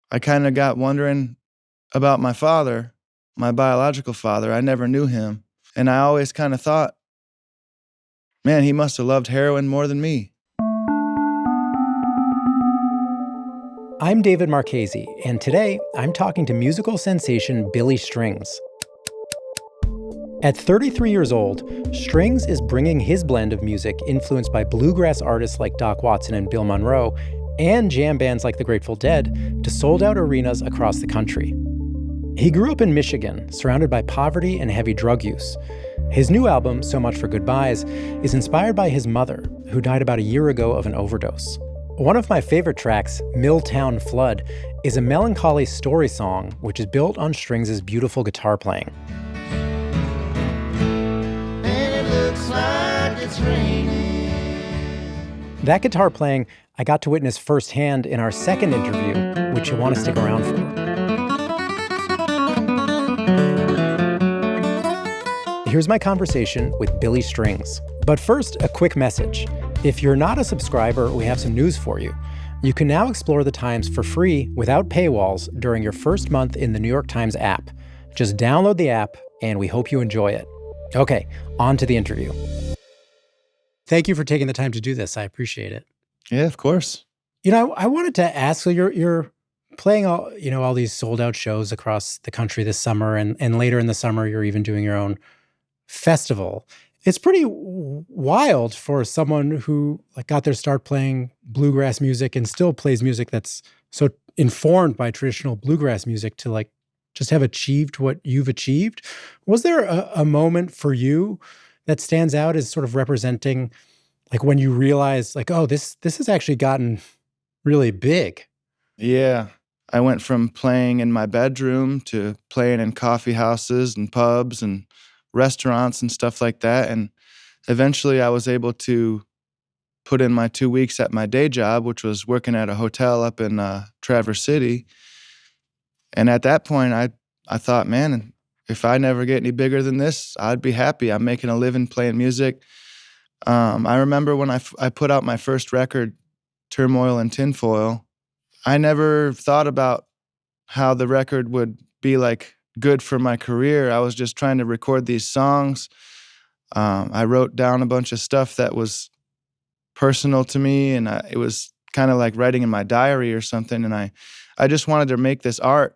I kind of got wondering about my father, my biological father. I never knew him. And I always kind of thought, man, he must have loved heroin more than me. I'm David Marchese, and today I'm talking to musical sensation Billy Strings. At 33 years old, Strings is bringing his blend of music influenced by bluegrass artists like Doc Watson and Bill Monroe and jam bands like the Grateful Dead to sold-out arenas across the country. He grew up in Michigan, surrounded by poverty and heavy drug use. His new album, So Much for Goodbyes, is inspired by his mother, who died about a year ago of an overdose. One of my favorite tracks, Milltown Flood, is a melancholy story song which is built on Strings' beautiful guitar playing. And it looks like it's raining. That guitar playing I got to witness firsthand in our second interview, which you'll want to stick around for. Here's my conversation with Billy Strings. But first, a quick message. If you're not a subscriber, we have some news for you. You can now explore the Times for free without paywalls during your first month in the New York Times app. Just download the app, and we hope you enjoy it. Okay, on to the interview. Thank you for taking the time to do this. I appreciate it. Yeah, of course. You know, I wanted to ask, so you're playing all these sold out shows across the country this summer, and later in the summer you're even doing your own festival. It's pretty wild for someone who got their start playing bluegrass music and still plays music that's so informed by traditional bluegrass music to just have achieved what you've achieved. Was there a moment for you that stands out as sort of representing when you realize oh, this has actually gotten really big? Yeah. I went from playing in my bedroom to playing in coffee houses and pubs and restaurants and stuff like that. And eventually I was able to put in my 2 weeks at my day job, which was working at a hotel up in Traverse City. And at that point, I thought, man, if I never get any bigger than this, I'd be happy. I'm making a living playing music. I remember when I put out my first record, Turmoil and Tinfoil, I never thought about how the record would be good for my career. I was just trying to record these songs. I wrote down a bunch of stuff that was personal to me, and it was kind of like writing in my diary or something. And I just wanted to make this art,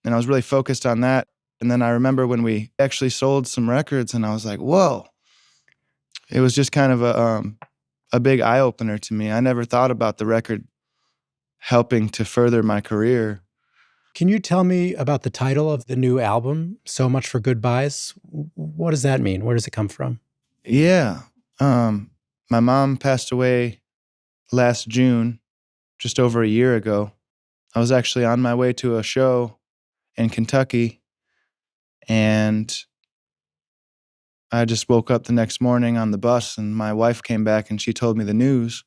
and I was really focused on that. And then I remember when we actually sold some records, and I was like, whoa. It was just kind of a big eye-opener to me. I never thought about the record helping to further my career. Can you tell me about the title of the new album, So Much for Goodbyes? What does that mean? Where does it come from? Yeah. My mom passed away last June, just over a year ago. I was actually on my way to a show in Kentucky, and I just woke up the next morning on the bus, and my wife came back and she told me the news.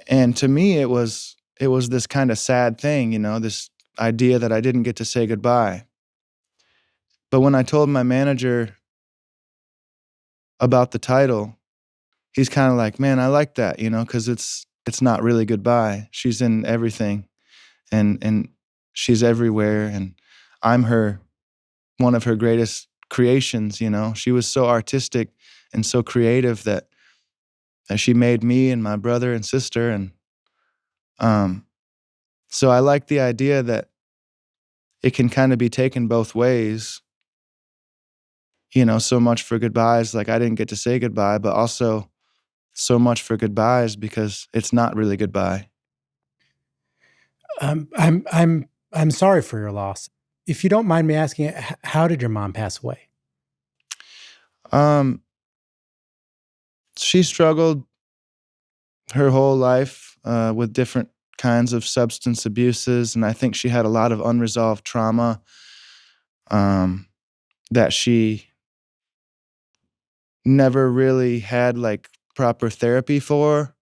And to me, it was this kind of sad thing, this idea that I didn't get to say goodbye. But when I told my manager about the title, he's kind of like, man, I like that, because it's not really goodbye. She's in everything, and she's everywhere, and I'm one of her greatest creations. She was so artistic and so creative that she made me and my brother and sister, and so I like the idea that it can kind of be taken both ways. So much for goodbyes, I didn't get to say goodbye, but also so much for goodbyes because it's not really goodbye. I'm sorry for your loss. If you don't mind me asking, how did your mom pass away? She struggled her whole life with different kinds of substance abuses, and I think she had a lot of unresolved trauma that she never really had proper therapy for.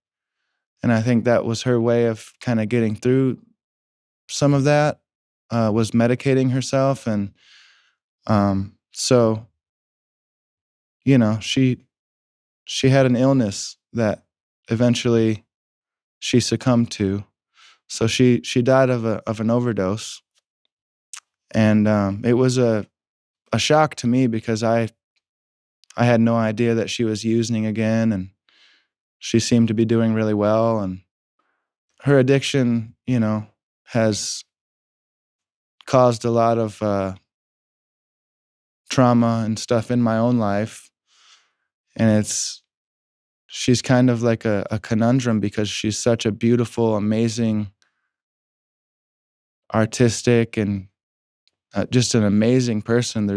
And I think that was her way of kind of getting through some of that, was medicating herself. And so, she had an illness that eventually she succumbed to. So she died of an overdose, and it was a shock to me because I had no idea that she was using again, and she seemed to be doing really well, and her addiction, has caused a lot of trauma and stuff in my own life, and she's kind of like a conundrum because she's such a beautiful, amazing, artistic, and just an amazing person.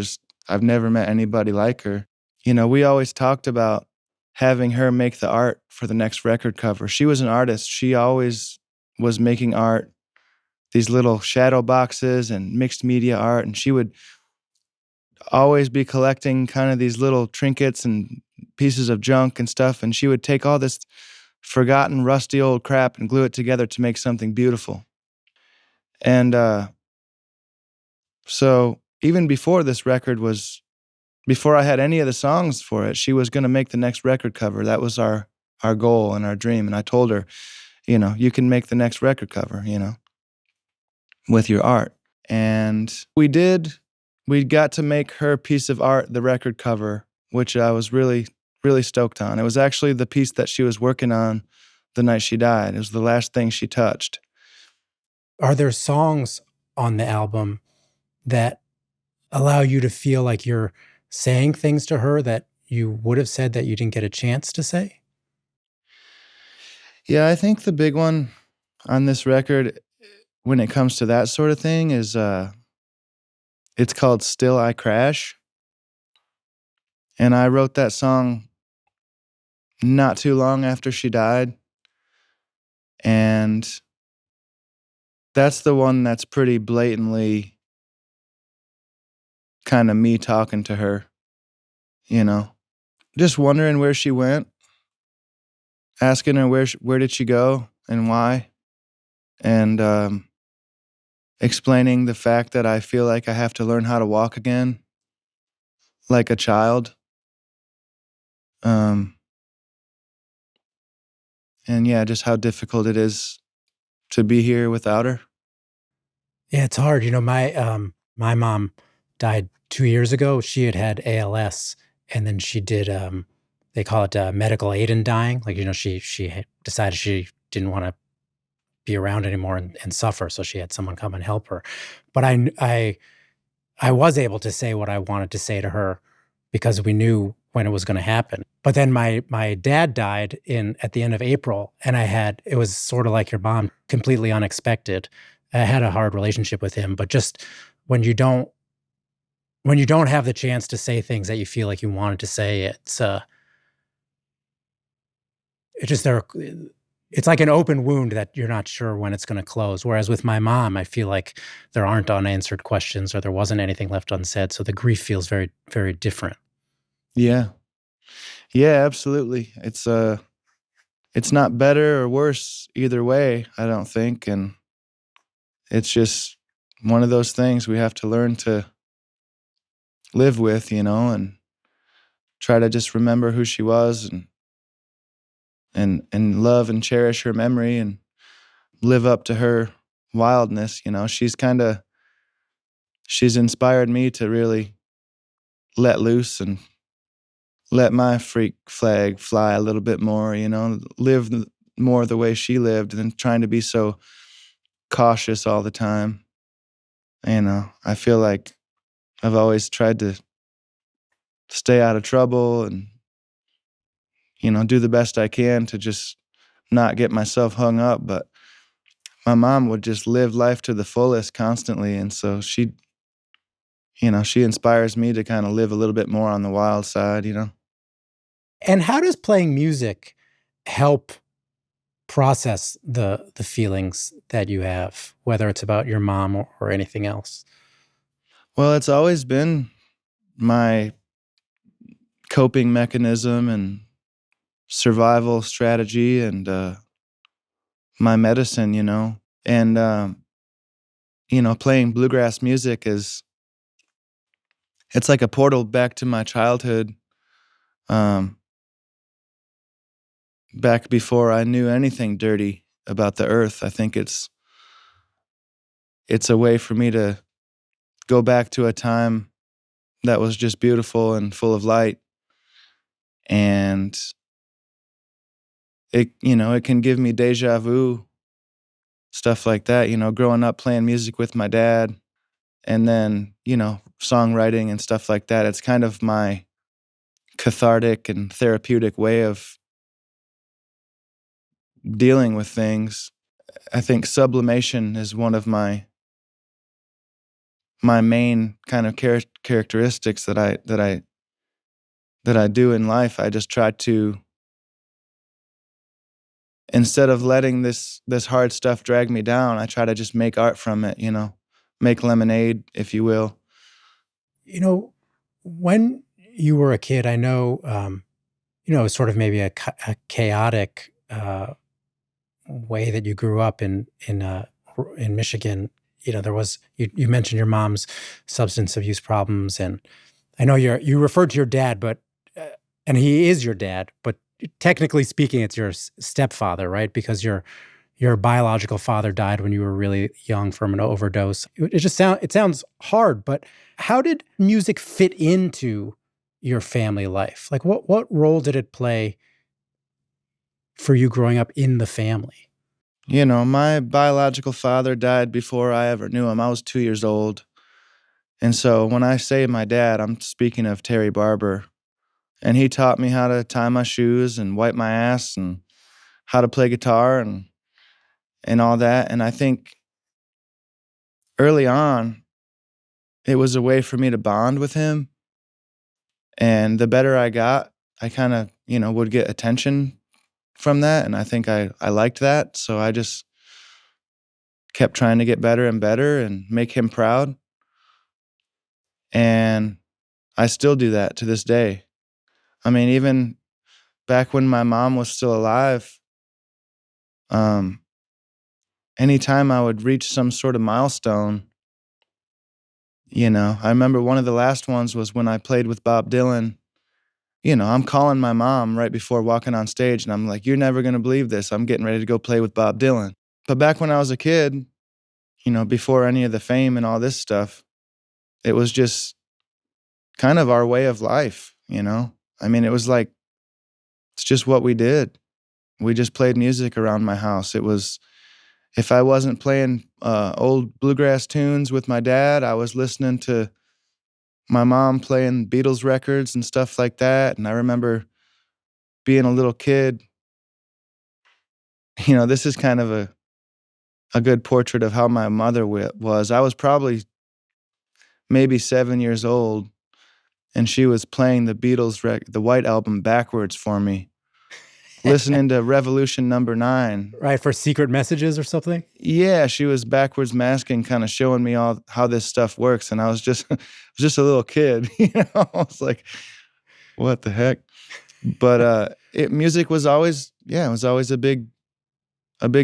I've never met anybody like her. We always talked about having her make the art for the next record cover. She was an artist. She always was making art, these little shadow boxes and mixed media art, and she would always be collecting kind of these little trinkets and pieces of junk and stuff, and she would take all this forgotten, rusty old crap and glue it together to make something beautiful. And so even before I had any of the songs for it, she was going to make the next record cover. That was our goal and our dream. And I told her, you can make the next record cover, with your art. And we did. We got to make her piece of art the record cover, which I was really, really stoked on. It was actually the piece that she was working on the night she died. It was the last thing she touched. Are there songs on the album that allow you to feel like you're saying things to her that you would have said that you didn't get a chance to say? Yeah, I think the big one on this record when it comes to that sort of thing is it's called Still I Crash. And I wrote that song not too long after she died. And that's the one that's pretty blatantly kind of me talking to her, just wondering where she went, asking her where did she go and why, and explaining the fact that I feel like I have to learn how to walk again, like a child. And yeah, just how difficult it is to be here without her. Yeah, it's hard. My mom died 2 years ago. She had ALS, and then she did they call it medical aid in dying. Like, she decided she didn't want to be around anymore and suffer, so she had someone come and help her. But I was able to say what I wanted to say to her because we knew when it was going to happen. But then my dad died at the end of April, and it was sort of like your mom, completely unexpected. I had a hard relationship with him, but just when you don't have the chance to say things that you feel like you wanted to say, it's like an open wound that you're not sure when it's going to close. Whereas with my mom, I feel like there aren't unanswered questions or there wasn't anything left unsaid. So the grief feels very, very different. Yeah. Yeah, absolutely. It's not better or worse either way, I don't think. And it's just one of those things we have to learn to live with, and try to just remember who she was and love and cherish her memory and live up to her wildness. She's inspired me to really let loose and let my freak flag fly a little bit more, live more the way she lived than trying to be so cautious all the time. I feel like I've always tried to stay out of trouble and, do the best I can to just not get myself hung up. But my mom would just live life to the fullest constantly. And so she inspires me to kind of live a little bit more on the wild side. And how does playing music help process the feelings that you have, whether it's about your mom or anything else? Well, it's always been my coping mechanism and survival strategy and my medicine. And, playing bluegrass music it's like a portal back to my childhood, back before I knew anything dirty about the earth. I think it's it's a way for me to go back to a time that was just beautiful and full of light. And it can give me deja vu, stuff like that, growing up playing music with my dad and then, songwriting and stuff like that. It's kind of my cathartic and therapeutic way of dealing with things. I think sublimation is one of my main kind of characteristics that I do in life. I just try to, instead of letting this hard stuff drag me down, I try to just make art from it, make lemonade, if you will. When you were a kid, I know, sort of maybe a chaotic way that you grew up in Michigan. There was you mentioned your mom's substance abuse problems, and I know you referred to your dad, but and he is your dad, but technically speaking, it's your stepfather, right? Because your biological father died when you were really young from an overdose. It sounds hard, but how did music fit into your family life? Like what role did it play for you growing up in the family? My biological father died before I ever knew him. I was 2 years old. And so when I say my dad, I'm speaking of Terry Barber. And he taught me how to tie my shoes and wipe my ass and how to play guitar and all that. And I think early on, it was a way for me to bond with him. And the better I got, I kind of, would get attention from that. And I think I liked that. So I just kept trying to get better and better and make him proud. And I still do that to this day. I mean, even back when my mom was still alive, anytime I would reach some sort of milestone, I remember one of the last ones was when I played with Bob Dylan. I'm calling my mom right before walking on stage, and I'm like, "You're never going to believe this. I'm getting ready to go play with Bob Dylan." But back when I was a kid, before any of the fame and all this stuff, it was just kind of our way of life. I mean, it was like, it's just what we did. We just played music around my house. It was, if I wasn't playing old bluegrass tunes with my dad, I was listening to my mom playing Beatles records and stuff like that. And I remember being a little kid, this is kind of a good portrait of how my mother was. I was probably maybe 7 years old, and she was playing the Beatles the White Album backwards for me, listening to Revolution Number 9. Right, for secret messages or something? Yeah, she was backwards masking, kind of showing me all how this stuff works, and I was just just a little kid, I was like, what the heck? But music was always, it was always a big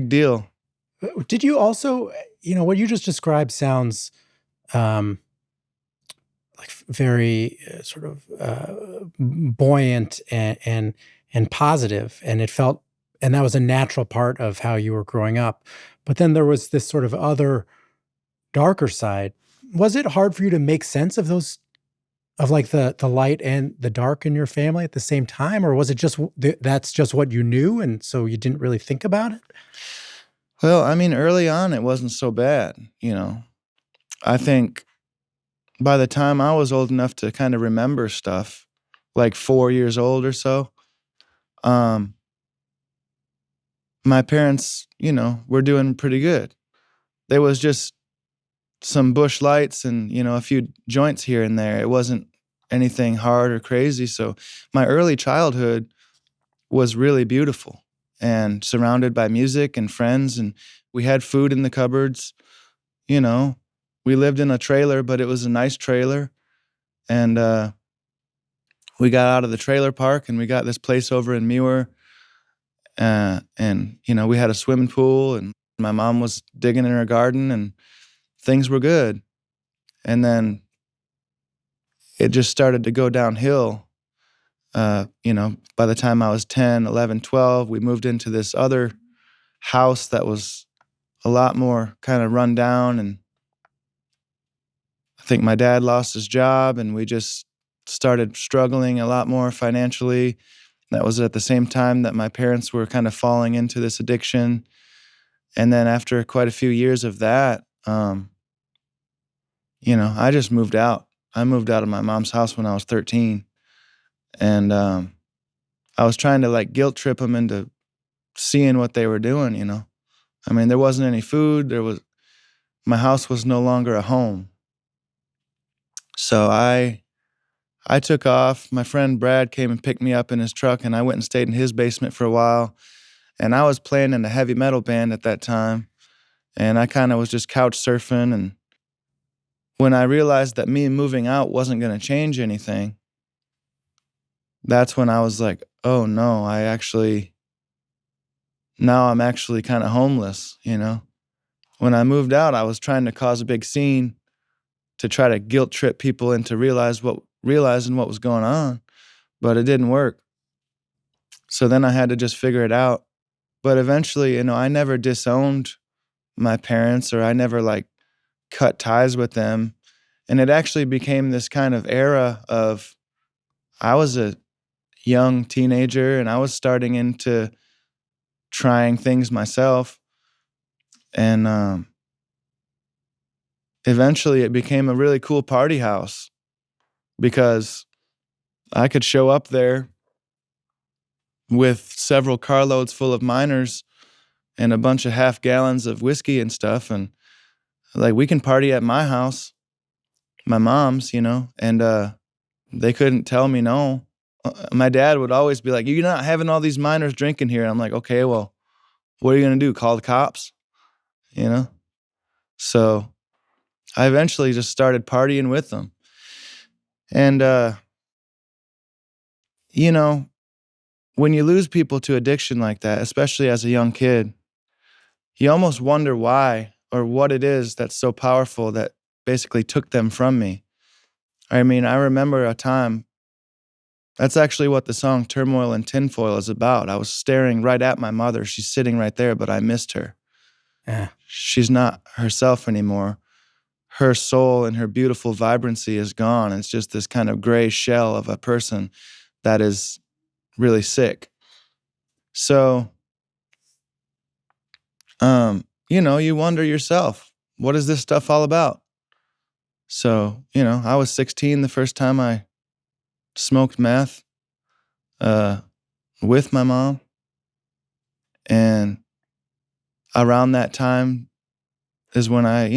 deal. Did you also, what you just described sounds like very sort of buoyant and positive, and that was a natural part of how you were growing up. But then there was this sort of other darker side. Was it hard for you to make sense of those, of like the light and the dark in your family at the same time, or was it just that's just what you knew, and so you didn't really think about it? Well, I mean, early on, it wasn't so bad. I think by the time I was old enough to kind of remember stuff, like 4 years old or so, my parents, were doing pretty good. There was just some bush lights and, a few joints here and there. It wasn't anything hard or crazy. So my early childhood was really beautiful and surrounded by music and friends, and we had food in the cupboards. We lived in a trailer, but it was a nice trailer. And we got out of the trailer park and we got this place over in Muir. And we had a swimming pool, and my mom was digging in her garden, and things were good. And then it just started to go downhill. By the time I was 10, 11, 12, we moved into this other house that was a lot more kind of run down, and think my dad lost his job, and we just started struggling a lot more financially. That was at the same time that my parents were kind of falling into this addiction. And then after quite a few years of that, I just moved out. I moved out of my mom's house when I was 13. And I was trying to like guilt trip them into seeing what they were doing. I mean, there wasn't any food. My house was no longer a home. So I took off. My friend Brad came and picked me up in his truck, and I went and stayed in his basement for a while. And I was playing in a heavy metal band at that time, and I kind of was just couch surfing. And when I realized that me moving out wasn't going to change anything, that's when I was like, oh no, now I'm actually kind of homeless. When I moved out, I was trying to cause a big scene to try to guilt trip people into realizing what was going on, but it didn't work. So then I had to just figure it out. But eventually, I never disowned my parents, or I never like cut ties with them. And it actually became this kind of era of, I was a young teenager and I was starting into trying things myself. And eventually it became a really cool party house because I could show up there with several carloads full of minors and a bunch of half gallons of whiskey and stuff. And like, we can party at my house, my mom's, and they couldn't tell me no. My dad would always be like, you're not having all these minors drinking here. I'm like, okay, well, what are you going to do? Call the cops? So I eventually just started partying with them. And, when you lose people to addiction like that, especially as a young kid, you almost wonder why or what it is that's so powerful that basically took them from me. I mean, I remember a time, that's actually what the song Turmoil and Tinfoil is about. I was staring right at my mother. She's sitting right there, but I missed her. Yeah. She's not herself anymore. Her soul and her beautiful vibrancy is gone. It's just this kind of gray shell of a person that is really sick. So, you wonder yourself, what is this stuff all about? So, I was 16 the first time I smoked meth with my mom. And around that time is when I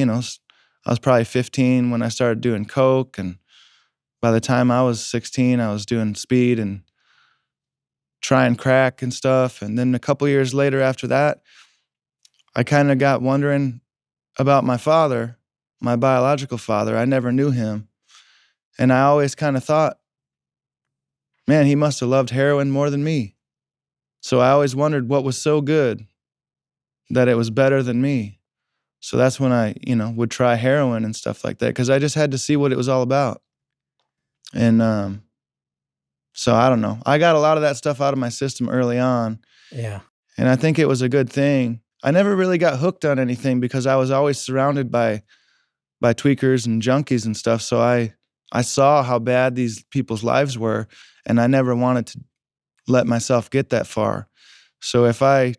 was probably 15 when I started doing coke. And by the time I was 16, I was doing speed and trying crack and stuff. And then a couple years later after that, I kind of got wondering about my father, my biological father. I never knew him. And I always kind of thought, man, he must have loved heroin more than me. So I always wondered what was so good that it was better than me. So that's when I, would try heroin and stuff like that, because I just had to see what it was all about. And so I don't know. I got a lot of that stuff out of my system early on. Yeah. And I think it was a good thing. I never really got hooked on anything because I was always surrounded by tweakers and junkies and stuff. So I saw how bad these people's lives were, and I never wanted to let myself get that far. So if I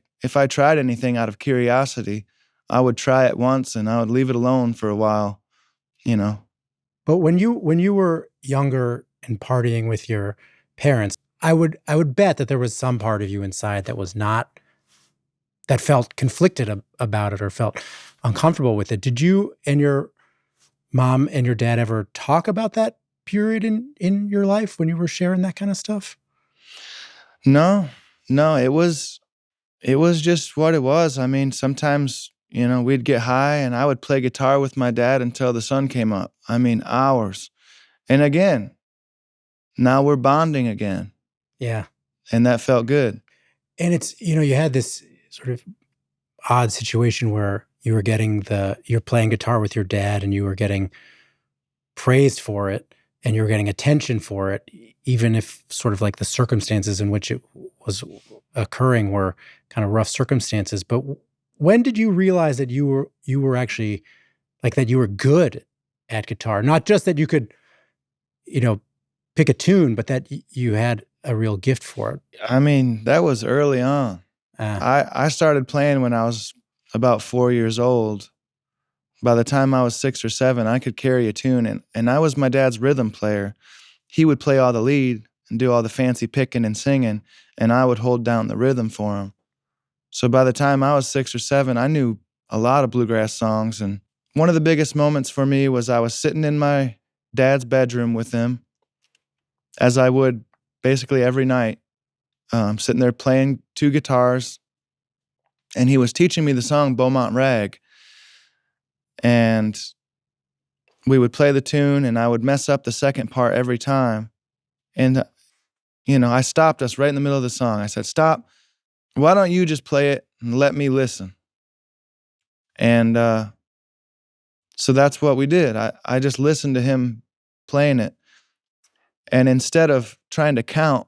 tried anything out of curiosity, I would try it once and I would leave it alone for a while, But when you were younger and partying with your parents, I would bet that there was some part of you inside that felt conflicted about it or felt uncomfortable with it. Did you and your mom and your dad ever talk about that period in your life when you were sharing that kind of stuff? No, it was just what it was. I mean, sometimes, we'd get high and I would play guitar with my dad until the sun came up. I mean, hours. And again, now we're bonding again. Yeah. And that felt good. And it's, you had this sort of odd situation where you're playing guitar with your dad and you were getting praised for it and you were getting attention for it, even if sort of like the circumstances in which it was occurring were kind of rough circumstances. But when did you realize that you were actually like that you were good at guitar? Not just that you could, pick a tune, but that you had a real gift for it. I mean, that was early on. Uh, I started playing when I was about 4 years old. By the time I was 6 or 7, I could carry a tune, and I was my dad's rhythm player. He would play all the lead and do all the fancy picking and singing, and I would hold down the rhythm for him. So by the time I was 6 or 7, I knew a lot of bluegrass songs, and one of the biggest moments for me was I was sitting in my dad's bedroom with him, as I would basically every night, sitting there playing 2 guitars, and he was teaching me the song Beaumont Rag. And we would play the tune, and I would mess up the second part every time. And, I stopped us right in the middle of the song. I said, "Stop. Why don't you just play it and let me listen?" And so that's what we did. I just listened to him playing it. And instead of trying to count,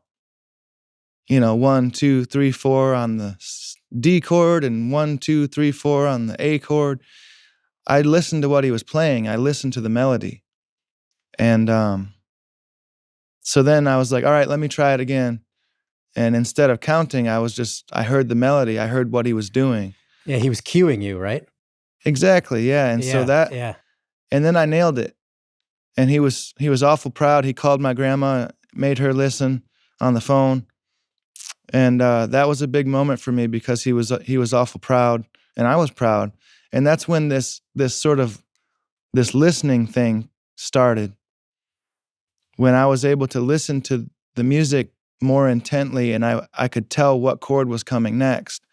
1, 2, 3, 4 on the D chord and 1, 2, 3, 4 on the A chord, I listened to what he was playing. I listened to the melody. And so then I was like, all right, let me try it again. And instead of counting, I heard the melody. I heard what he was doing. yeah, he was cueing you, right? Exactly, yeah. And so yeah. and then I nailed it. And he was awful proud. He called my grandma, made her listen on the phone. And that was a big moment for me because he was awful proud, and I was proud. And that's when this listening thing started. When I was able to listen to the music more intently, and I could tell what chord was coming next.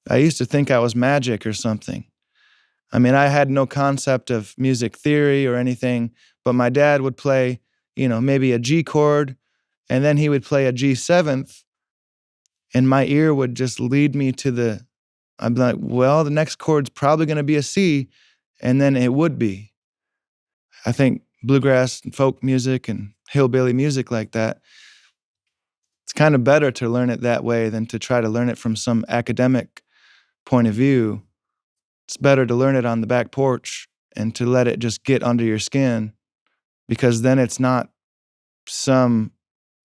I used to think I was magic or something. I mean, I had no concept of music theory or anything, but my dad would play, maybe a G chord, and then he would play a G7th, and my ear would just lead me I'd be like, well, the next chord's probably going to be a C, and then it would be. I think bluegrass and folk music and hillbilly music like that, it's kind of better to learn it that way than to try to learn it from some academic point of view. It's better to learn it on the back porch and to let it just get under your skin, because then it's not some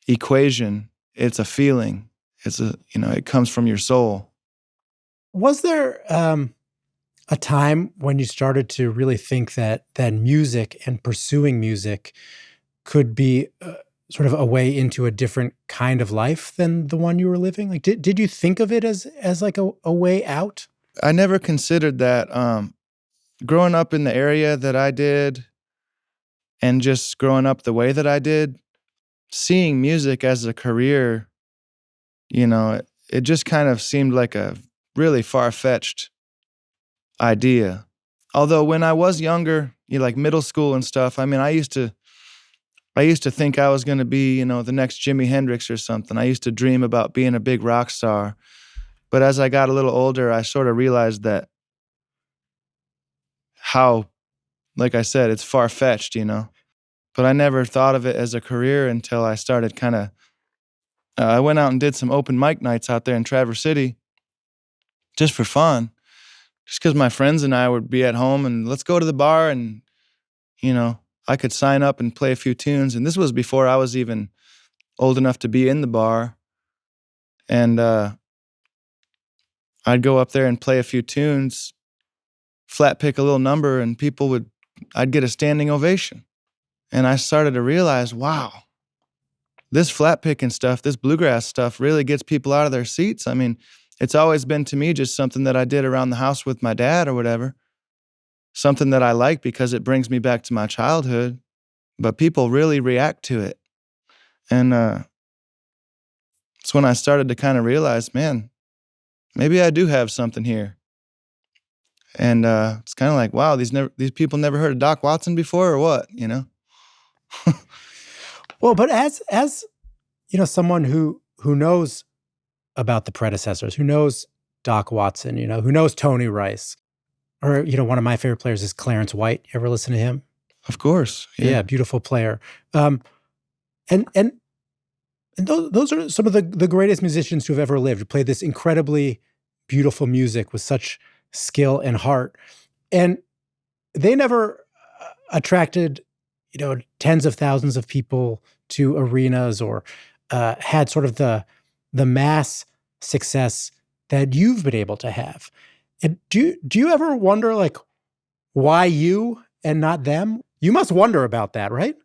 equation, it's a feeling. It comes from your soul. Was there a time when you started to really think that music and pursuing music could be sort of a way into a different kind of life than the one you were living? Like, did you think of it as like a way out? I never considered that. Growing up in the area that I did, and just growing up the way that I did, seeing music as a career, it just kind of seemed like a really far-fetched idea. Although when I was younger, like middle school and stuff, I mean, I used to think I was going to be, the next Jimi Hendrix or something. I used to dream about being a big rock star. But as I got a little older, I sort of realized that how, like I said, it's far-fetched, But I never thought of it as a career until I started I went out and did some open mic nights out there in Traverse City just for fun. Just because my friends and I would be at home and let's go to the bar, and, I could sign up and play a few tunes. And this was before I was even old enough to be in the bar. And I'd go up there and play a few tunes, flat pick a little number, and I'd get a standing ovation. And I started to realize, wow, this flat picking stuff, this bluegrass stuff really gets people out of their seats. I mean, it's always been to me just something that I did around the house with my dad or whatever. Something that I like because it brings me back to my childhood. But people really react to it. And it's when I started to kind of realize, man, maybe I do have something here. And it's kind of like, wow, these people never heard of Doc Watson before, or what, Well, but as someone who knows about the predecessors, who knows Doc Watson, who knows Tony Rice, or one of my favorite players is Clarence White. You ever listen to him? Of course, yeah, beautiful player. And those are some of the greatest musicians who have ever lived, who play this incredibly beautiful music with such skill and heart. And they never attracted, tens of thousands of people to arenas or had sort of the mass success that you've been able to have. And do you ever wonder like why you and not them? You must wonder about that, right?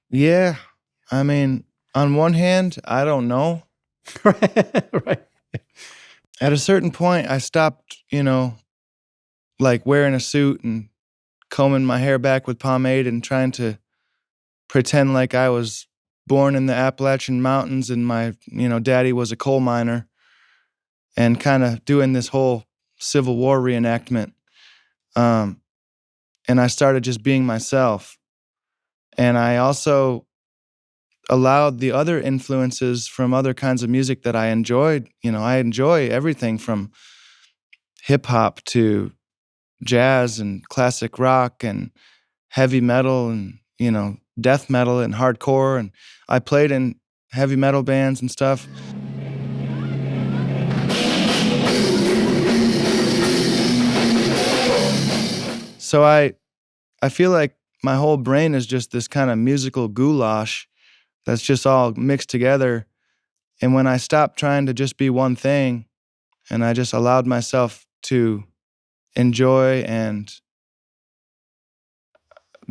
Yeah. I mean, on one hand, I don't know. Right. Right. At a certain point, I stopped, like wearing a suit and combing my hair back with pomade and trying to pretend like I was born in the Appalachian Mountains and my, daddy was a coal miner, and kind of doing this whole Civil War reenactment. Um, and I started just being myself. And I also allowed the other influences from other kinds of music that I enjoyed. I enjoy everything from hip hop to jazz and classic rock and heavy metal and, death metal and hardcore. And I played in heavy metal bands and stuff. So I feel like my whole brain is just this kind of musical goulash that's just all mixed together. And when I stopped trying to just be one thing and I just allowed myself to enjoy and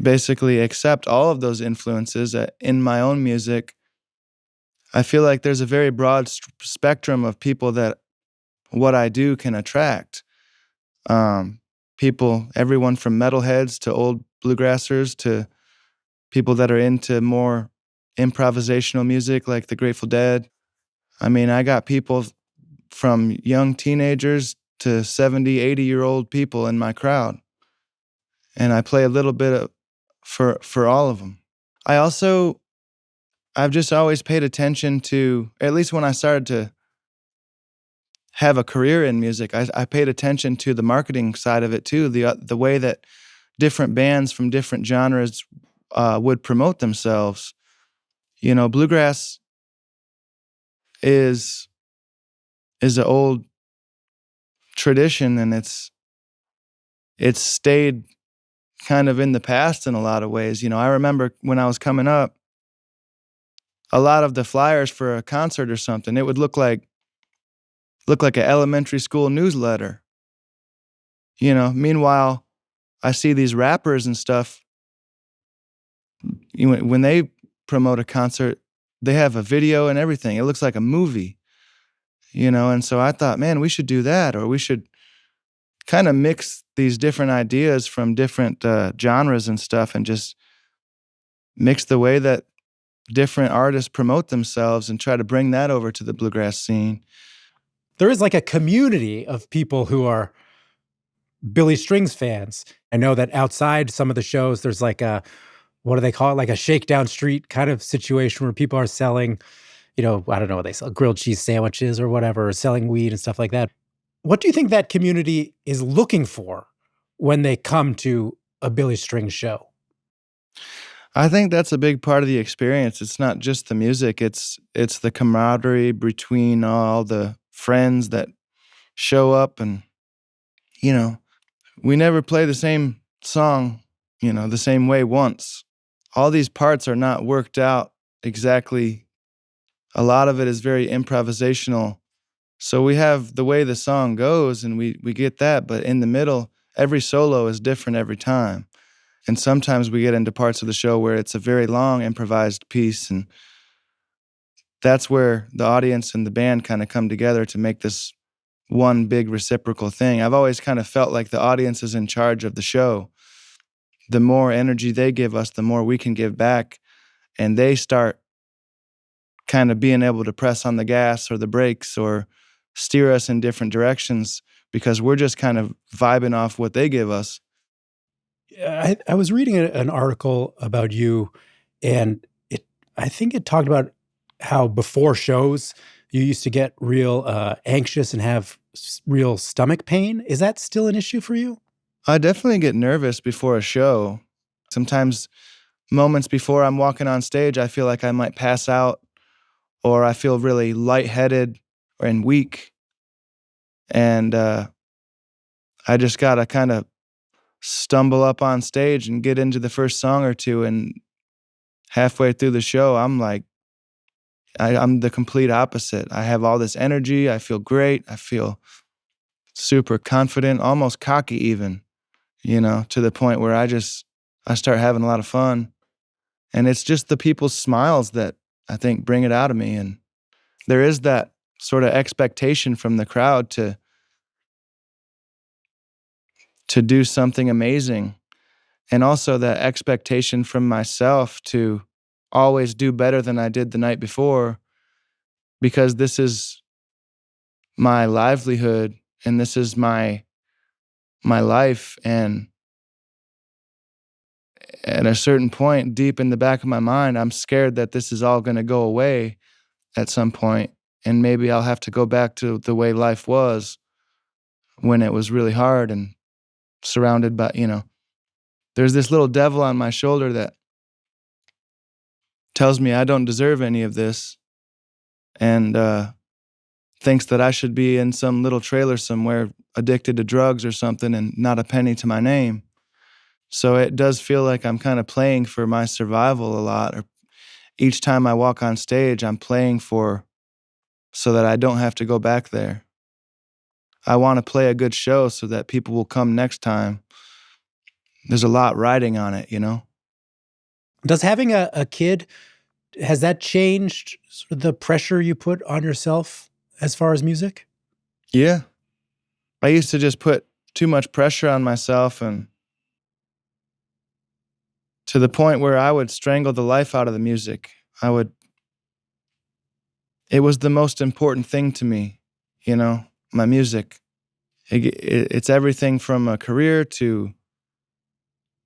basically accept all of those influences in my own music, I feel like there's a very broad spectrum of people that what I do can attract. People, everyone from metalheads to old bluegrassers to people that are into more improvisational music like the Grateful Dead. I mean, I got people from young teenagers to 70, 80-year-old people in my crowd. And I play a little bit of, for all of them. I've just always paid attention to, at least when I started to have a career in music, I paid attention to the marketing side of it too, the way that different bands from different genres would promote themselves. Bluegrass is an old tradition, and it's stayed kind of in the past in a lot of ways. I remember when I was coming up, a lot of the flyers for a concert or something, it would look like an elementary school newsletter. Meanwhile, I see these rappers and stuff, when they promote a concert, they have a video and everything. It looks like a movie, and so I thought, man, we should do that, or we should kind of mix these different ideas from different genres and stuff and just mix the way that different artists promote themselves and try to bring that over to the bluegrass scene. There is like a community of people who are Billy Strings fans. I know that outside some of the shows, there's like what do they call it? Like a shakedown street kind of situation where people are selling, I don't know what they sell, grilled cheese sandwiches or whatever, or selling weed and stuff like that. What do you think that community is looking for when they come to a Billy Strings show? I think that's a big part of the experience. It's not just the music, it's the camaraderie between all the friends that show up, and we never play the same song, the same way once. All these parts are not worked out exactly. A lot of it is very improvisational. So we have the way the song goes and we get that, but in the middle, every solo is different every time. And sometimes we get into parts of the show where it's a very long improvised piece, and that's where the audience and the band kind of come together to make this one big reciprocal thing. I've always kind of felt like the audience is in charge of the show. The more energy they give us, the more we can give back, and they start kind of being able to press on the gas or the brakes or steer us in different directions because we're just kind of vibing off what they give us. I was reading an article about you, and I think it talked about how before shows you used to get real anxious and have real stomach pain. Is that still an issue for you? I definitely get nervous before a show. Sometimes moments before I'm walking on stage, I feel like I might pass out, or I feel really lightheaded and weak. And I just got to kind of stumble up on stage and get into the first song or two, and halfway through the show, I'm like, I'm the complete opposite. I have all this energy. I feel great. I feel super confident, almost cocky even, to the point where I start having a lot of fun. And it's just the people's smiles that I think bring it out of me. And there is that sort of expectation from the crowd to do something amazing. And also that expectation from myself to always do better than I did the night before, because this is my livelihood and this is my life. And at a certain point, deep in the back of my mind, I'm scared that this is all going to go away at some point, and maybe I'll have to go back to the way life was when it was really hard and surrounded by, there's this little devil on my shoulder that tells me I don't deserve any of this, and thinks that I should be in some little trailer somewhere addicted to drugs or something and not a penny to my name. So it does feel like I'm kind of playing for my survival a lot. Or each time I walk on stage, I'm playing so that I don't have to go back there. I want to play a good show so that people will come next time. There's a lot riding on it, Does having a kid, has that changed sort of the pressure you put on yourself as far as music? Yeah. I used to just put too much pressure on myself, and to the point where I would strangle the life out of the music. It was the most important thing to me, my music. It's everything from a career to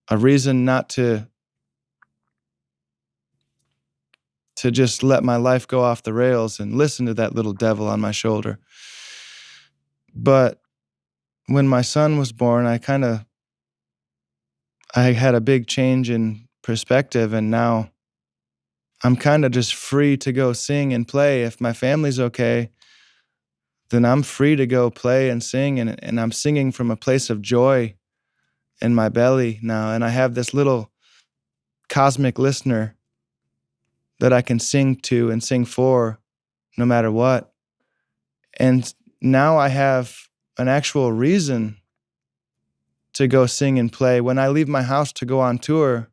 a reason not to just let my life go off the rails and listen to that little devil on my shoulder. But when my son was born, I had a big change in perspective, and now I'm kind of just free to go sing and play. If my family's okay, then I'm free to go play and sing, and I'm singing from a place of joy in my belly now, and I have this little cosmic listener that I can sing to and sing for no matter what. And now I have an actual reason to go sing and play. When I leave my house to go on tour,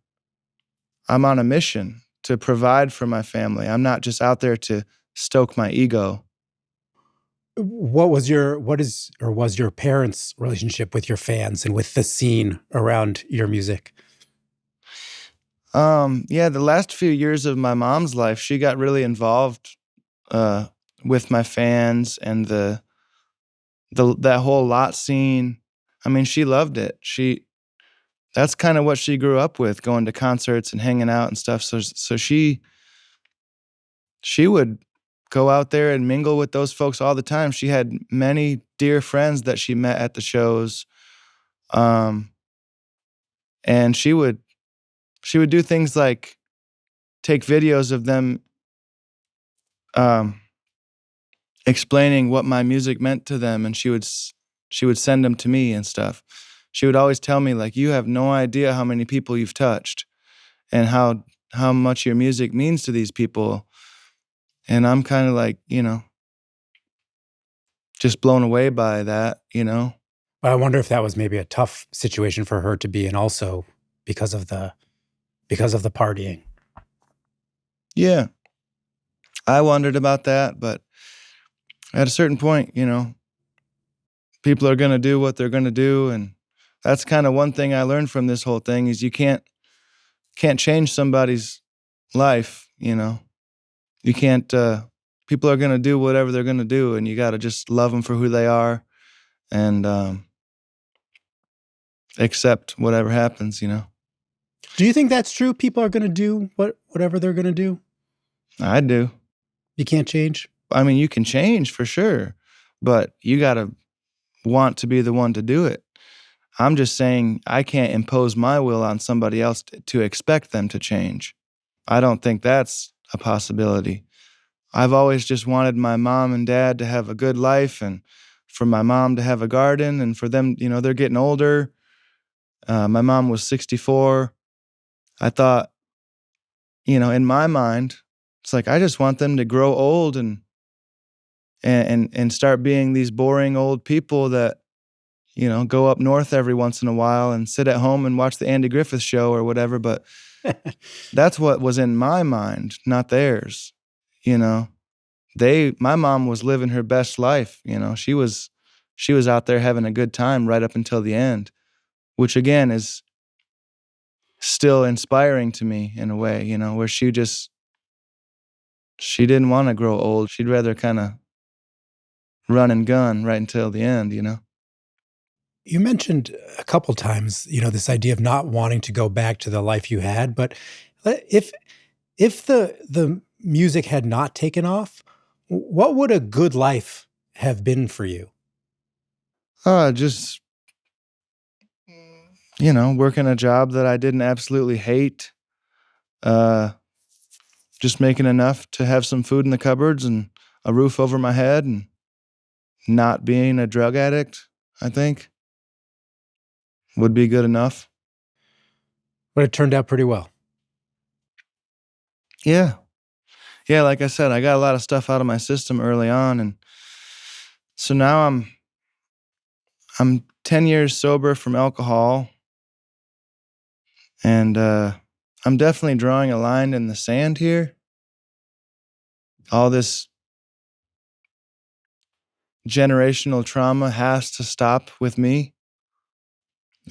I'm on a mission to provide for my family. I'm not just out there to stoke my ego. Was your parents' relationship with your fans and with the scene around your music? Yeah, the last few years of my mom's life, she got really involved with my fans and that whole lot scene. I mean, she loved it. That's kind of what she grew up with, going to concerts and hanging out and stuff. So she would go out there and mingle with those folks all the time. She had many dear friends that she met at the shows. And she would do things like take videos of them explaining what my music meant to them, and she would send them to me and stuff. She would always tell me, like, you have no idea how many people you've touched and how much your music means to these people. And I'm kind of like, just blown away by that. I wonder if that was maybe a tough situation for her to be in, also because of the partying. Yeah. I wondered about that, but at a certain point, people are going to do what they're going to do. And that's kind of one thing I learned from this whole thing is you can't change somebody's life, You can't, people are going to do whatever they're going to do, and you got to just love them for who they are and accept whatever happens, Do you think that's true? People are going to do whatever they're going to do? I do. You can't change? I mean, you can change for sure, but you got to want to be the one to do it. I'm just saying I can't impose my will on somebody else to expect them to change. I don't think that's a possibility. I've always just wanted my mom and dad to have a good life, and for my mom to have a garden, and for them, they're getting older. My mom was 64. I thought, in my mind, it's like I just want them to grow old and start being these boring old people that, go up north every once in a while and sit at home and watch the Andy Griffith Show or whatever. But that's what was in my mind, not theirs. My mom was living her best life. She was out there having a good time right up until the end, which again is still inspiring to me in a way, where she didn't want to grow old. She'd rather kind of run and gun right until the end. You mentioned a couple times, this idea of not wanting to go back to the life you had. But if the music had not taken off, what would a good life have been for you? Just working a job that I didn't absolutely hate. Just making enough to have some food in the cupboards and a roof over my head, and not being a drug addict, I think, would be good enough. But it turned out pretty well. Yeah. Yeah, like I said, I got a lot of stuff out of my system early on, and so now I'm 10 years sober from alcohol, and I'm definitely drawing a line in the sand here. All this generational trauma has to stop with me,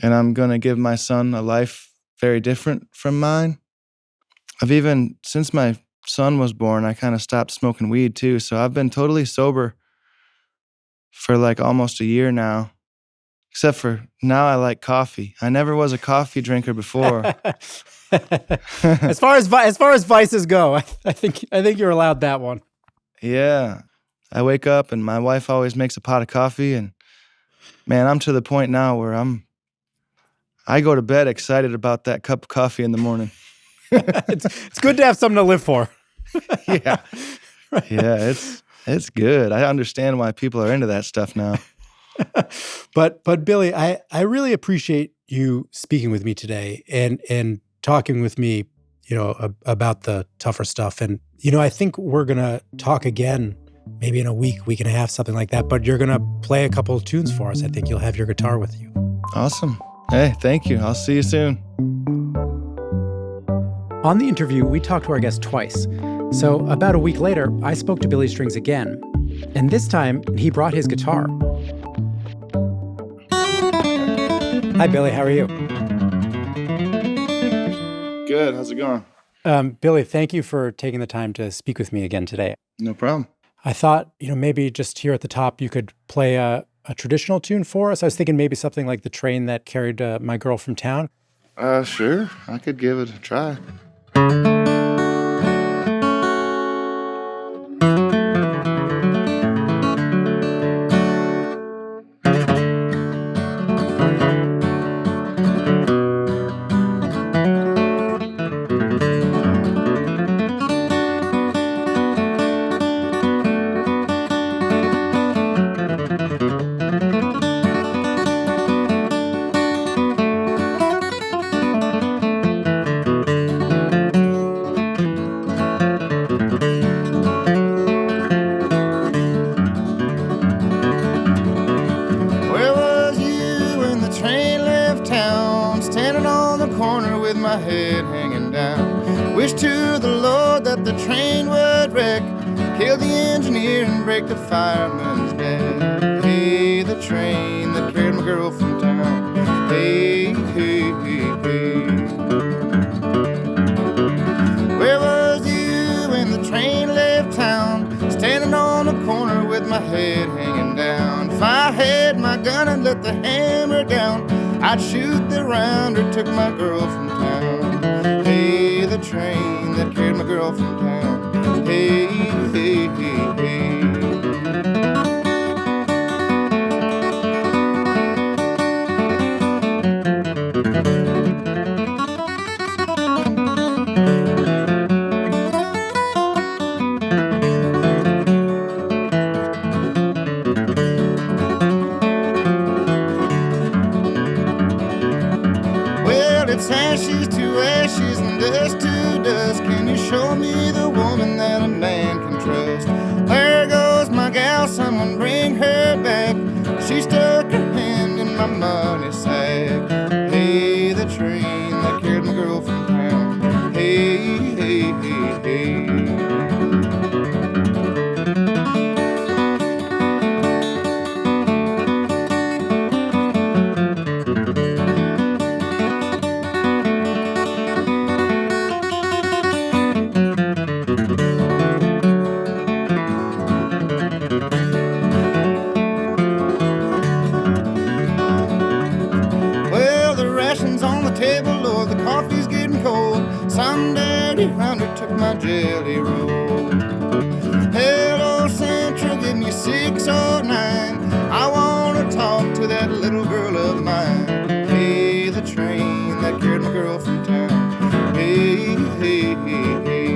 and I'm going to give my son a life very different from mine. Since my son was born, I kind of stopped smoking weed too, so I've been totally sober for like almost a year now. Except for now I like coffee. I never was a coffee drinker before. As far as vices go, I think you're allowed that one. Yeah. I wake up and my wife always makes a pot of coffee, and man, I'm to the point now where I go to bed excited about that cup of coffee in the morning. It's good to have something to live for. Yeah. Yeah, it's good. I understand why people are into that stuff now. But Billy, I really appreciate you speaking with me today and talking with me, about the tougher stuff. And, I think we're going to talk again maybe in a week and a half, something like that. But you're going to play a couple of tunes for us. I think you'll have your guitar with you. Awesome. Hey, thank you. I'll see you soon. On the interview, we talked to our guest twice. So about a week later, I spoke to Billy Strings again. And this time, he brought his guitar. Hi, Billy. How are you? Good. How's it going? Billy, thank you for taking the time to speak with me again today. No problem. I thought, maybe just here at the top, you could play a traditional tune for us. I was thinking maybe something like The Train That Carried My Girl From Town. Sure. I could give it a try. The fireman's dead. Hey, the train that carried my girl from town. Hey, hey, hey, hey. Where was you when the train left town? Standing on the corner with my head hanging down. If I had my gun and let the hammer down, I'd shoot the rounder, took my girl from town. Hey, the train that carried my girl from town. Hey, hey, hey, hey. ashes to ashes and dust to dust. Can you show me the woman that a man can trust? There goes my gal, someone bring her back. She stuck her hand in my money sack. Hey, the train that carried my girl from town. Hey, hey, hey, hey. Some dirty hunter took my jelly roll. Hello, Central, give me 6 or 9. I want to talk to that little girl of mine. Hey, the train that carried my girl from town. Hey, hey, hey, hey.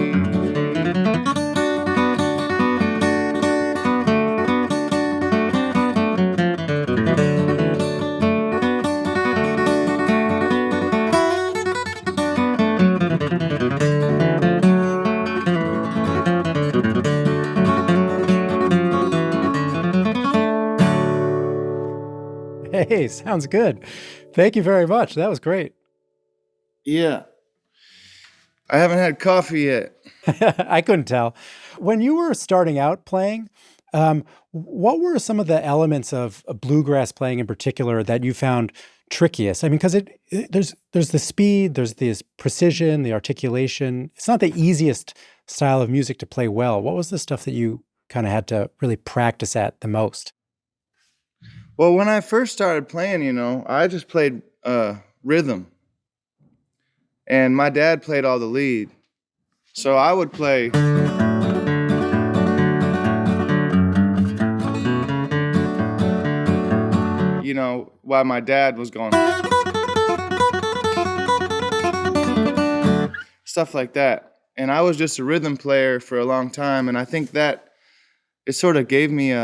Hey, sounds good. Thank you very much. That was great. Yeah. I haven't had coffee yet. I couldn't tell. When you were starting out playing, what were some of the elements of bluegrass playing in particular that you found trickiest? I mean, because there's the speed, there's this precision, the articulation. It's not the easiest style of music to play well. What was the stuff that you kind of had to really practice at the most? Well, when I first started playing, I just played rhythm. And my dad played all the lead. So I would play. While my dad was going. Stuff like that. And I was just a rhythm player for a long time. And I think that it sort of gave me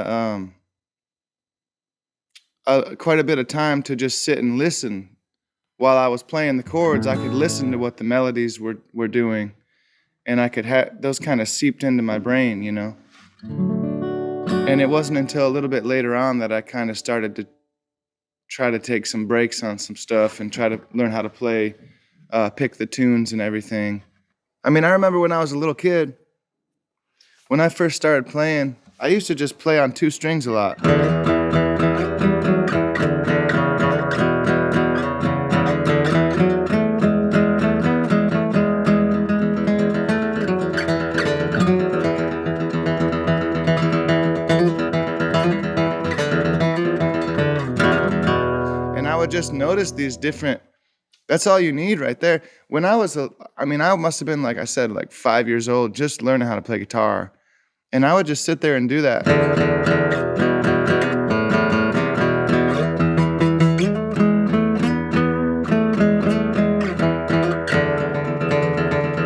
quite a bit of time to just sit and listen. While I was playing the chords, I could listen to what the melodies were doing, and I could have those kind of seeped into my brain, And it wasn't until a little bit later on that I kind of started to try to take some breaks on some stuff and try to learn how to play, pick the tunes and everything. I mean, I remember when I was a little kid, when I first started playing, I used to just play on 2 strings a lot. Just notice these different, that's all you need right there. When I was, I must have been, like I said, like 5 years old, just learning how to play guitar. And I would just sit there and do that.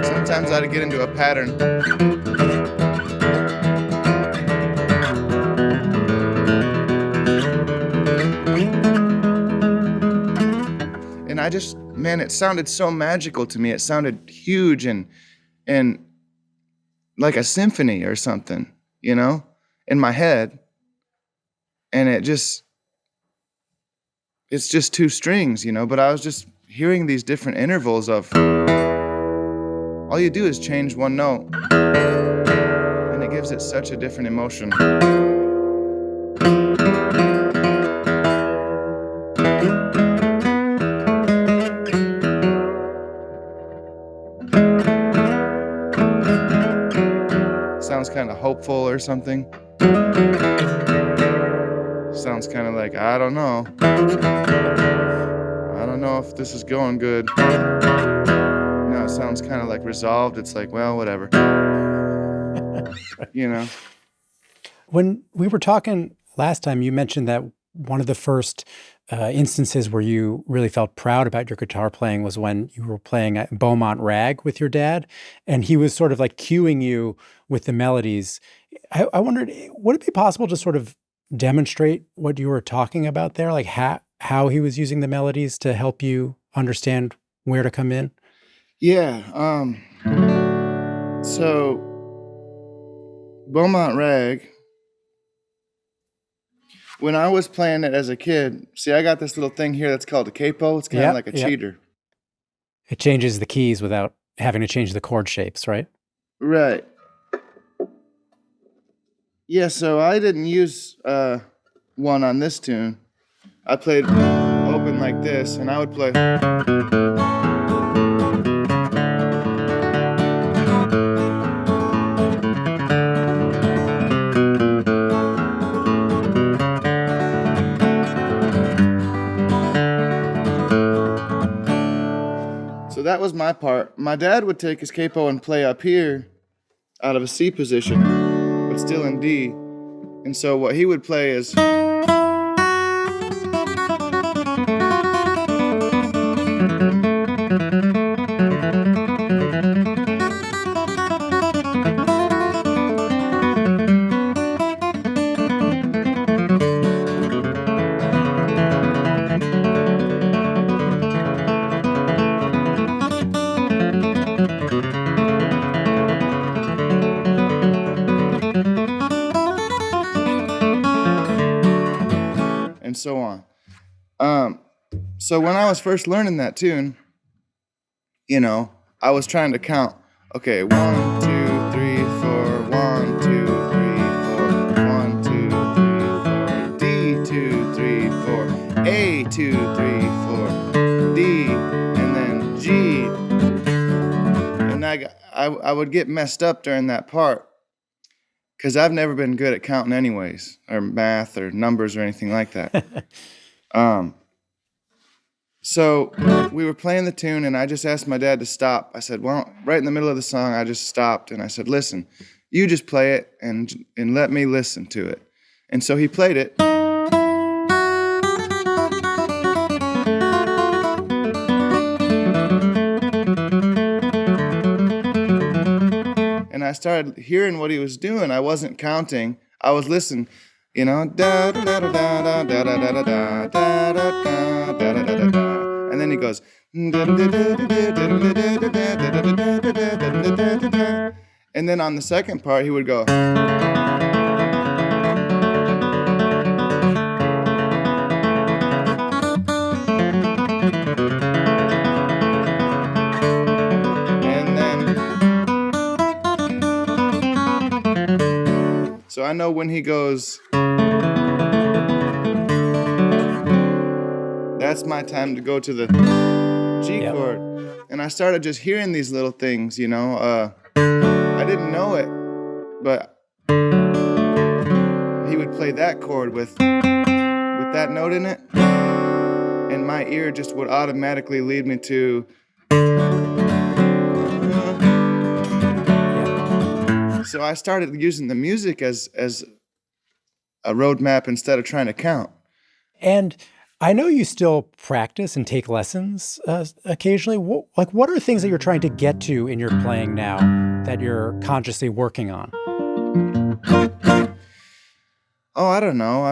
Sometimes I'd get into a pattern. It sounded so magical to me. It sounded huge and like a symphony or something, in my head. And it's just 2 strings, but I was just hearing these different intervals of, all you do is change one note and it gives it such a different emotion. Kind of hopeful or something. Sounds kind of like, I don't know if this is going good. It sounds kind of like resolved. It's like, well, whatever. When we were talking last time, you mentioned that one of the first instances where you really felt proud about your guitar playing was when you were playing at Beaumont Rag with your dad, and he was sort of like cueing you with the melodies. I wondered, would it be possible to sort of demonstrate what you were talking about there, like how he was using the melodies to help you understand where to come in? Yeah. So Beaumont Rag, when I was playing it as a kid, see, I got this little thing here that's called a capo. It's kind of like a cheater. It changes the keys without having to change the chord shapes, right? Right. Yeah, so I didn't use one on this tune. I played open like this, and I would play. So that was my part. My dad would take his capo and play up here out of a C position, but still in D. And so what he would play is. And so on. So when I was first learning that tune, you know, I was trying to count. Okay, 1, 2, 3, 4, 1, 2, 3, 4, 1, 2, 3, 4, D 2, 3, 4, A 2, 3, 4, D, and then G. And I would get messed up during that part because I've never been good at counting anyways, or math or numbers or anything like that. So we were playing the tune, and I just asked my dad to stop. I said, well, right in the middle of the song, I just stopped, and I said, listen, you just play it and let me listen to it. And so he played it. And I started hearing what he was doing. I wasn't counting. I was listening, you know, da da da da da da da da da da da da da da da. And then he goes, and then on the second part he would go. And then, so I know when he goes, that's my time to go to the G chord. And I started just hearing these little things, you know. I didn't know it, but he would play that chord with that note in it, and my ear just would automatically lead me to. So I started using the music as a roadmap instead of trying to count. And I know you still practice and take lessons occasionally. What are things that you're trying to get to in your playing now that you're consciously working on? Oh, I don't know.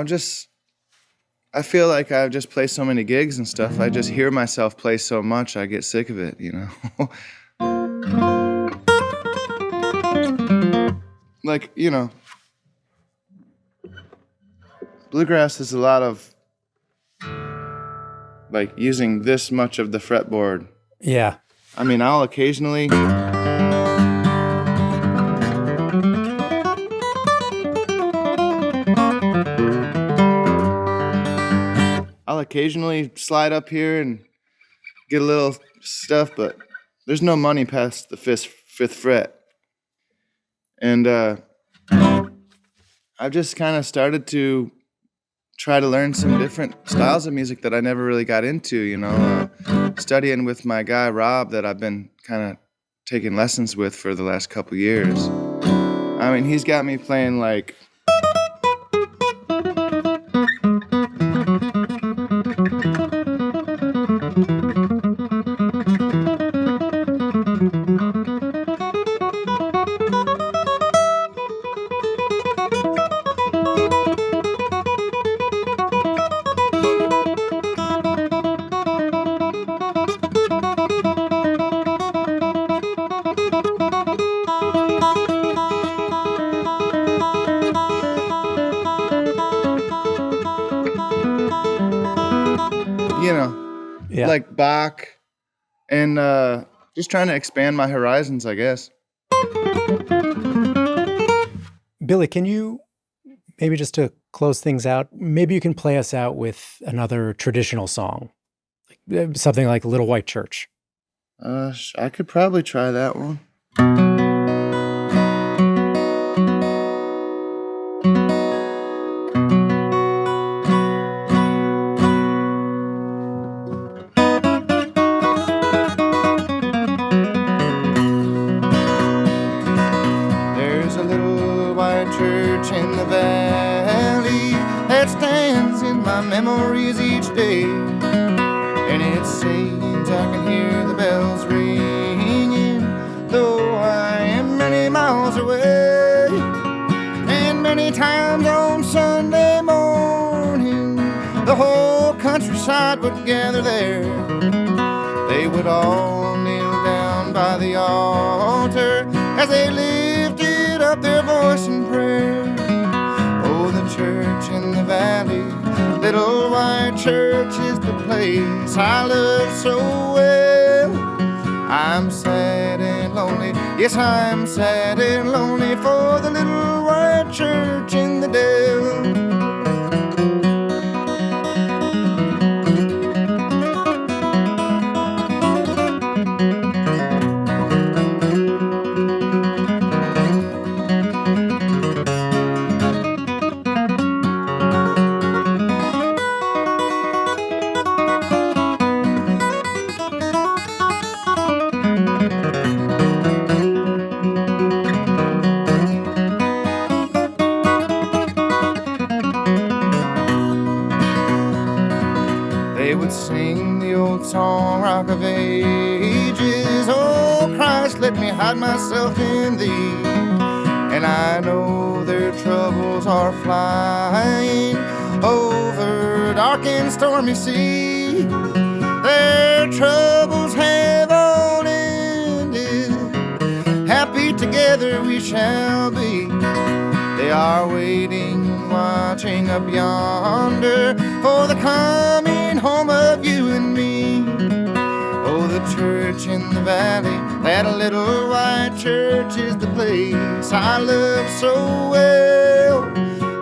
I feel like I've just played so many gigs and stuff. I just hear myself play so much, I get sick of it, you know? Like, you know, bluegrass is a lot of like using this much of the fretboard. Yeah. I mean, I'll occasionally slide up here and get a little stuff, but there's no money past the fifth fret. And I've just kind of started to try to learn some different styles of music that I never really got into, you know, studying with my guy Rob that I've been kind of taking lessons with for the last couple years. I mean, he's got me playing like Yeah. like Bach, and just trying to expand my horizons, I guess. Billy, can you, maybe just to close things out, maybe you can play us out with another traditional song, something like Little White Church. I could probably try that one. There's a little white church in the valley that stands in my memories each day, and it sings, I can hear the bells ringing, though I am many miles away. And many times on Sunday morning, the whole countryside would gather there. They would all kneel down by the altar as they lifted up their voice in prayer. Oh, the church in the valley, Little White Church is the place I love so well. I'm sad and lonely, yes, I'm sad and lonely for the Little White Church in the dell. They would sing the old song, Rock of Ages. Oh, Christ, let me hide myself in thee. And I know their troubles are flying over dark and stormy sea. Their troubles have all ended. Happy together we shall be. They are waiting, watching up yonder for the coming home of you and me. Oh, the church in the valley, that Little White Church is the place I love so well.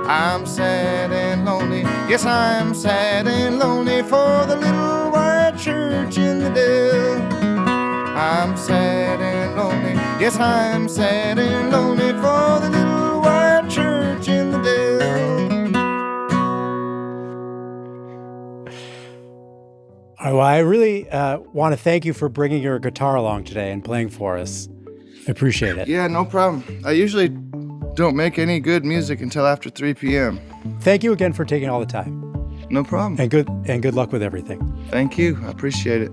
I'm sad and lonely, yes, I'm sad and lonely for the Little White Church in the dell. I'm sad and lonely, yes, I'm sad and lonely for the Little White Church in the dell. All right, well, I really want to thank you for bringing your guitar along today and playing for us. I appreciate it. Yeah, no problem. I usually don't make any good music until after 3 p.m. Thank you again for taking all the time. No problem. And good luck with everything. Thank you. I appreciate it.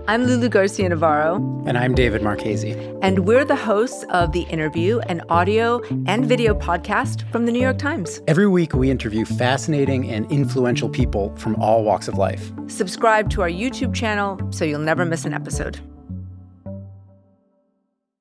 I'm Lulu Garcia Navarro. And I'm David Marchese. And we're the hosts of The Interview, an audio and video podcast from the New York Times. Every week, we interview fascinating and influential people from all walks of life. Subscribe to our YouTube channel so you'll never miss an episode.